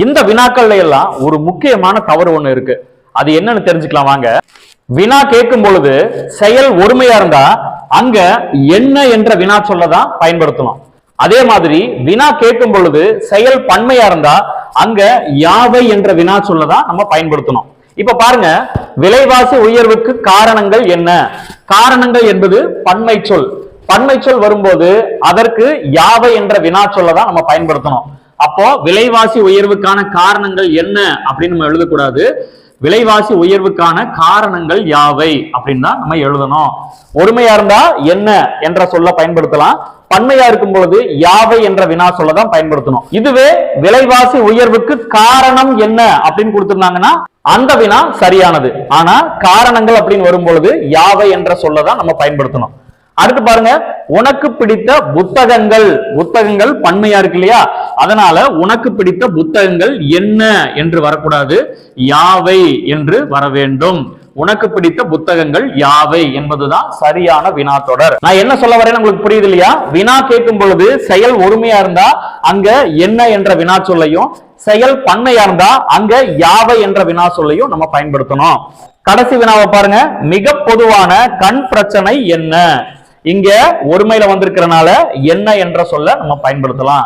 இந்த வினாக்கள்ல எல்லாம் ஒரு முக்கியமான தவறு ஒண்ணு இருக்கு. அது என்னன்னு தெரிஞ்சுக்கலாம் வாங்க. வினா கேட்கும் பொழுது செயல் ஒருமையா இருந்தா அங்க என்ன என்ற வினா சொல்லதான் பயன்படுத்தணும். அதே மாதிரி வினா கேட்கும் பொழுது செயல் பன்மையா இருந்தா அங்க யாவை என்ற வினா சொல்லதான் நம்ம பயன்படுத்தணும். இப்ப பாருங்க, விலைவாசி உயர்வுக்கு காரணங்கள் என்ன? காரணங்கள் என்பது பன்மை சொல். பன்மை சொல் வரும்போது அதற்கு யாவை என்ற வினா சொல்லதான் நம்ம பயன்படுத்தணும். அப்போ விலைவாசி உயர்வுக்கான காரணங்கள் என்ன அப்படின்னு நம்ம எழுதக்கூடாது. விலைவாசி உயர்வுக்கான காரணங்கள் யாவை அப்படின்னு தான் நம்ம எழுதணும். ஒருமையா இருந்தா என்ன என்ற சொல்ல பயன்படுத்தலாம். பன்மையா இருக்கும் பொழுது யாவை என்ற வினா சொல்லதான் பயன்படுத்தணும். இதுவே விலைவாசி உயர்வுக்கு காரணம் என்ன அப்படின்னு கொடுத்திருந்தாங்கன்னா அந்த வினா சரியானது. ஆனா காரணங்கள் அப்படின்னு வரும்பொழுது யாவை என்ற சொல்லதான் நம்ம பயன்படுத்தணும். அடுத்து பாருங்க, உனக்கு பிடித்த புத்தகங்கள். புத்தகங்கள் பன்மையா இருக்கு இல்லையா, அதனால உனக்கு பிடித்த புத்தகங்கள் என்ன என்று வரக்கூடாது, யாவை என்று வர வேண்டும். உனக்கு பிடித்த புத்தகங்கள் யாவை என்பதுதான் சரியான வினா தொடர். நான் என்ன சொல்ல வரேன்னு உங்களுக்கு புரியுது இல்லையா? வினா கேட்கும் பொழுது செயல் ஒருமையா இருந்தா அங்க என்ன என்ற வினா சொல்லையும், செயல் பன்மையா இருந்தா அங்க யாவை என்ற வினா சொல்லையும் நம்ம பயன்படுத்தணும். கடைசி வினாவை பாருங்க, மிக பொதுவான கண் பிரச்சனை என்ன? இங்க ஒருமையில வந்திருக்கிறனால என்ன என்ற சொல்ல நம்ம பயன்படுத்தலாம்.